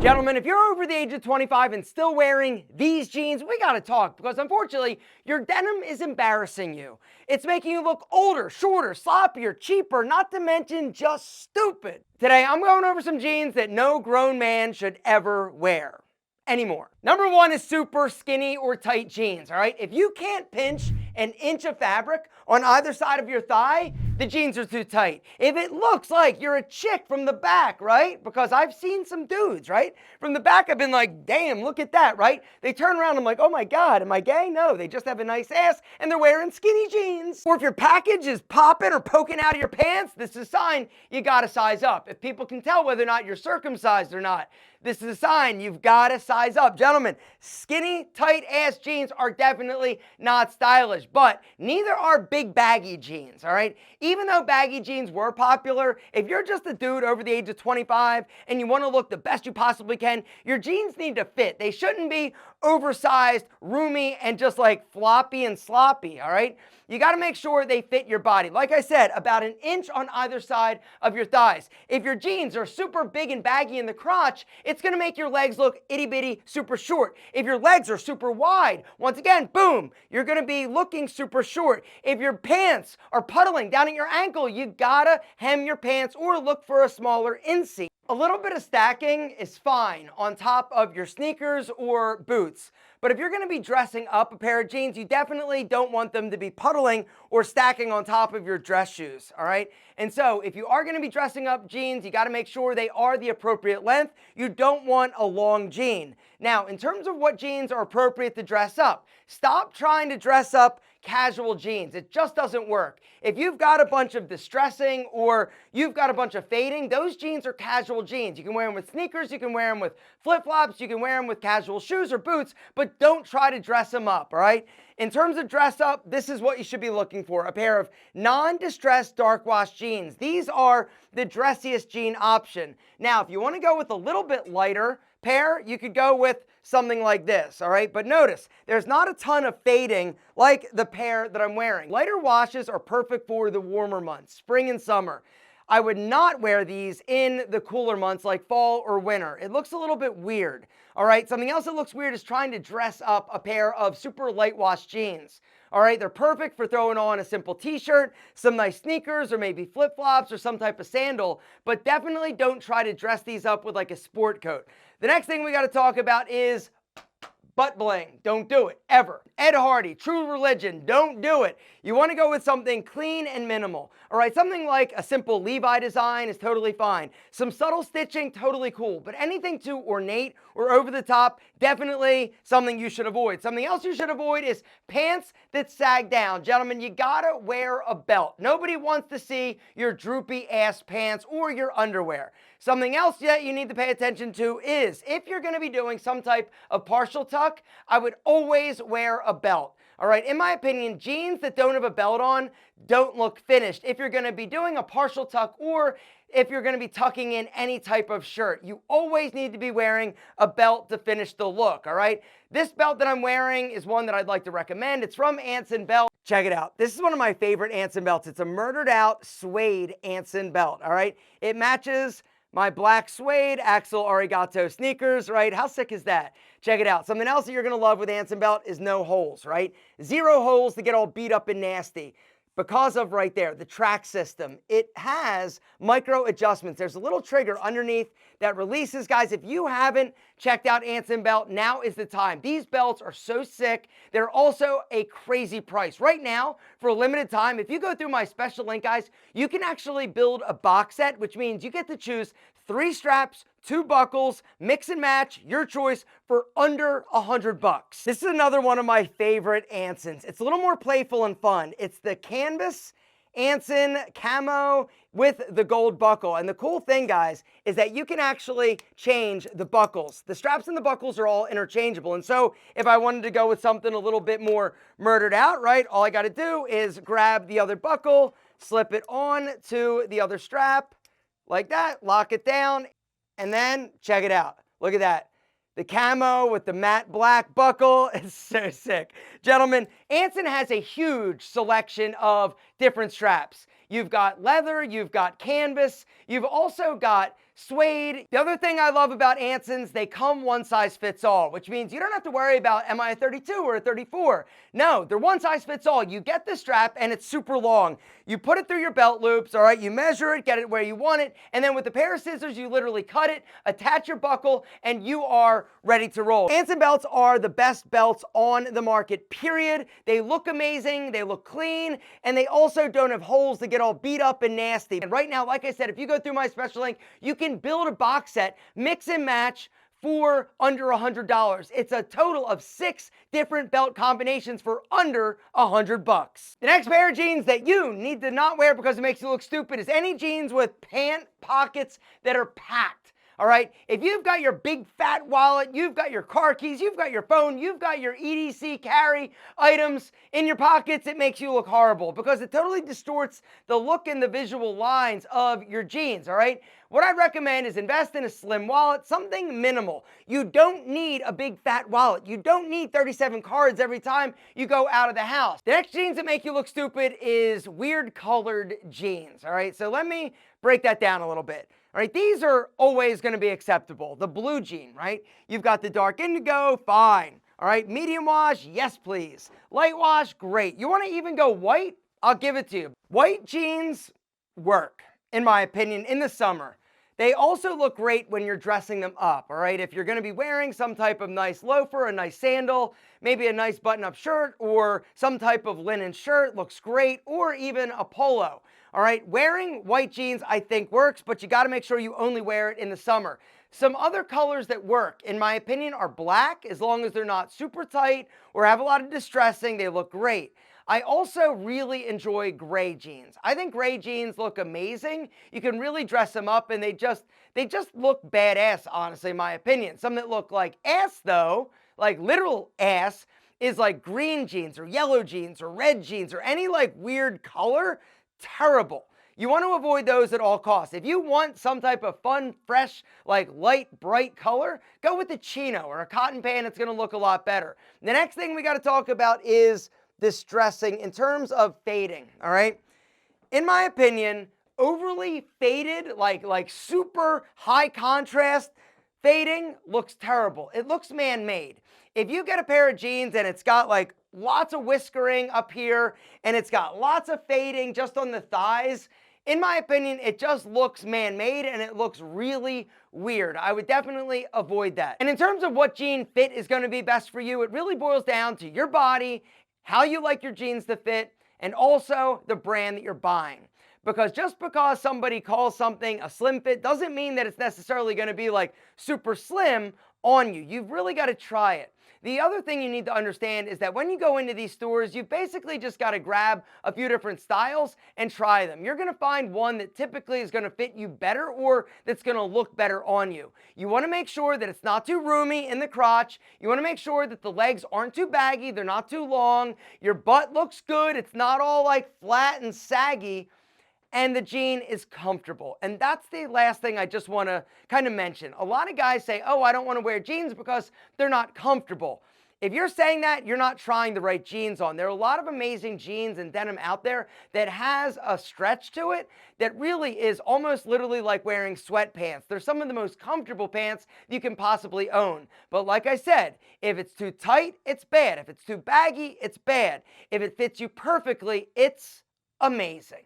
Gentlemen, if you're over the age of 25 and still wearing these jeans, we gotta talk because unfortunately, your denim is embarrassing you. It's making you look older, shorter, sloppier, cheaper, not to mention just stupid. Today, I'm going over some jeans that no grown man should ever wear anymore. Number one is super skinny or tight jeans, all right? If you can't pinch an inch of fabric on either side of your thigh, the jeans are too tight. If it looks like you're a chick from the back, right? Because I've seen some dudes, right? From the back, I've been like, damn, look at that, right? They turn around, I'm like, oh my God, am I gay? No, they just have a nice ass and they're wearing skinny jeans. Or if your package is popping or poking out of your pants, this is a sign you gotta size up. If people can tell whether or not you're circumcised or not, this is a sign you've gotta size up. Gentlemen, skinny, tight ass jeans are definitely not stylish, but neither are big baggy jeans, all right? Even though baggy jeans were popular, if you're just a dude over the age of 25 and you want to look the best you possibly can, your jeans need to fit. They shouldn't be oversized, roomy, and just like floppy and sloppy, all right? You got to make sure they fit your body. Like I said, about an inch on either side of your thighs. If your jeans are super big and baggy in the crotch, it's going to make your legs look itty bitty super short. If your legs are super wide, once again, boom, you're going to be looking super short. If your pants are puddling down at your ankle, you gotta hem your pants or look for a smaller inseam. A little bit of stacking is fine on top of your sneakers or boots. But if you're going to be dressing up a pair of jeans, you definitely don't want them to be puddling or stacking on top of your dress shoes, all right? And so if you are going to be dressing up jeans, you got to make sure they are the appropriate length. You don't want a long jean. Now, in terms of what jeans are appropriate to dress up, stop trying to dress up casual jeans. It just doesn't work. If you've got a bunch of distressing or you've got a bunch of fading, those jeans are casual jeans. You can wear them with sneakers, you can wear them with flip-flops, you can wear them with casual shoes or boots, but don't try to dress them up, all right? In terms of dress up, this is what you should be looking for, a pair of non-distressed dark wash jeans. These are the dressiest jean option. Now, if you want to go with a little bit lighter pair, you could go with something like this, all right? But notice, there's not a ton of fading like the pair that I'm wearing. Lighter washes are perfect for the warmer months, spring and summer. I would not wear these in the cooler months like fall or winter. It looks a little bit weird, all right? Something else that looks weird is trying to dress up a pair of super light wash jeans. All right, they're perfect for throwing on a simple t-shirt, some nice sneakers, or maybe flip-flops or some type of sandal, but definitely don't try to dress these up with like a sport coat. The next thing we got to talk about is butt bling. Don't do it, ever. Ed Hardy, True Religion, don't do it. You want to go with something clean and minimal. All right, something like a simple Levi design is totally fine. Some subtle stitching, totally cool. But anything too ornate or over the top, definitely something you should avoid. Something else you should avoid is pants that sag down. Gentlemen, you gotta wear a belt. Nobody wants to see your droopy ass pants or your underwear. Something else that you need to pay attention to is if you're gonna be doing some type of partial tuck, I would always wear a belt. All right, in my opinion, jeans that don't have a belt on don't look finished. If you're gonna be doing a partial tuck or if you're gonna be tucking in any type of shirt, you always need to be wearing a belt to finish the look, all right? This belt that I'm wearing is one that I'd like to recommend. It's from Anson Belt. Check it out. This is one of my favorite Anson belts. It's a murdered out suede Anson belt, all right? It matches my black suede Axel Arigato sneakers, right? How sick is that? Check it out. Something else that you're gonna love with Anson belt is no holes, right? 0 holes to get all beat up and nasty. Because of right there, the track system. It has micro adjustments. There's a little trigger underneath that releases. Guys, if you haven't checked out Anson belt, now is the time. These belts are so sick. They're also a crazy price. Right now, for a limited time, if you go through my special link, guys, you can actually build a box set, which means you get to choose 3 straps, 2 buckles, mix and match, your choice, for under $100. This is another one of my favorite Ansons. It's a little more playful and fun. It's the canvas Anson camo with the gold buckle. And the cool thing, guys, is that you can actually change the buckles. The straps and the buckles are all interchangeable. And so if I wanted to go with something a little bit more murdered out, right, all I got to do is grab the other buckle, slip it on to the other strap, like that, lock it down, and then check it out. Look at that. The camo with the matte black buckle is so sick. Gentlemen, Anson has a huge selection of different straps. you've got leather, you've got canvas, you've also got suede. The other thing I love about Ansons, they come one size fits all, which means you don't have to worry about, am I a 32 or a 34? No, they're one size fits all. You get the strap and it's super long. You put it through your belt loops, all right, you measure it, get it where you want it, and then with a pair of scissors, you literally cut it, attach your buckle, and you are ready to roll. Anson belts are the best belts on the market, period. They look amazing, they look clean, and they also don't have holes that get all beat up and nasty. And right now, like I said, if you go through my special link, you can build a box set, mix and match for under $100. It's a total of 6 different belt combinations for under $100. The next pair of jeans that you need to not wear because it makes you look stupid is any jeans with pant pockets that are packed. All right, if you've got your big fat wallet, you've got your car keys, you've got your phone, you've got your EDC carry items in your pockets, it makes you look horrible because it totally distorts the look and the visual lines of your jeans, all right? What I recommend is invest in a slim wallet, something minimal. You don't need a big fat wallet. You don't need 37 cards every time you go out of the house. The next jeans that make you look stupid is weird colored jeans, all right? So let me break that down a little bit. All right, these are always going to be acceptable. The blue jean, right? You've got the dark indigo, fine. All right, medium wash, yes please. Light wash, great. You want to even go white? I'll give it to you. White jeans work, in my opinion, in the summer. They also look great when you're dressing them up, all right? If you're going to be wearing some type of nice loafer, a nice sandal, maybe a nice button-up shirt, or some type of linen shirt looks great, or even a polo. All right, wearing white jeans I think works, but you got to make sure you only wear it in the summer. Some other colors that work, in my opinion, are black, as long as they're not super tight or have a lot of distressing, they look great. I also really enjoy gray jeans. I think gray jeans look amazing. You can really dress them up and they just look badass, honestly, in my opinion. Some that look like ass though, like literal ass, is like green jeans or yellow jeans or red jeans or any like weird color. Terrible. You want to avoid those at all costs. If you want some type of fun, fresh, like light, bright color, go with a chino or a cotton pant. It's going to look a lot better. The next thing we got to talk about is distressing in terms of fading, all right? In my opinion, overly faded, like super high contrast fading looks terrible. It looks man-made. If you get a pair of jeans and it's got like lots of whiskering up here and it's got lots of fading just on the thighs, in my opinion, it just looks man-made and it looks really weird. I would definitely avoid that. And in terms of what jean fit is going to be best for you, it really boils down to your body, how you like your jeans to fit, and also the brand that you're buying. Because just because somebody calls something a slim fit doesn't mean that it's necessarily going to be like super slim on you. You've really got to try it. The other thing you need to understand is that when you go into these stores, you basically just got to grab a few different styles and try them. You're going to find one that typically is going to fit you better or that's going to look better on you. You want to make sure that it's not too roomy in the crotch. You want to make sure that the legs aren't too baggy, they're not too long. Your butt looks good. It's not all like flat and saggy. And the jean is comfortable. And that's the last thing I just want to kind of mention. A lot of guys say, oh, I don't want to wear jeans because they're not comfortable. If you're saying that, you're not trying the right jeans on. There are a lot of amazing jeans and denim out there that has a stretch to it that really is almost literally like wearing sweatpants. They're some of the most comfortable pants you can possibly own. But like I said, if it's too tight, it's bad. If it's too baggy, it's bad. If it fits you perfectly, it's amazing.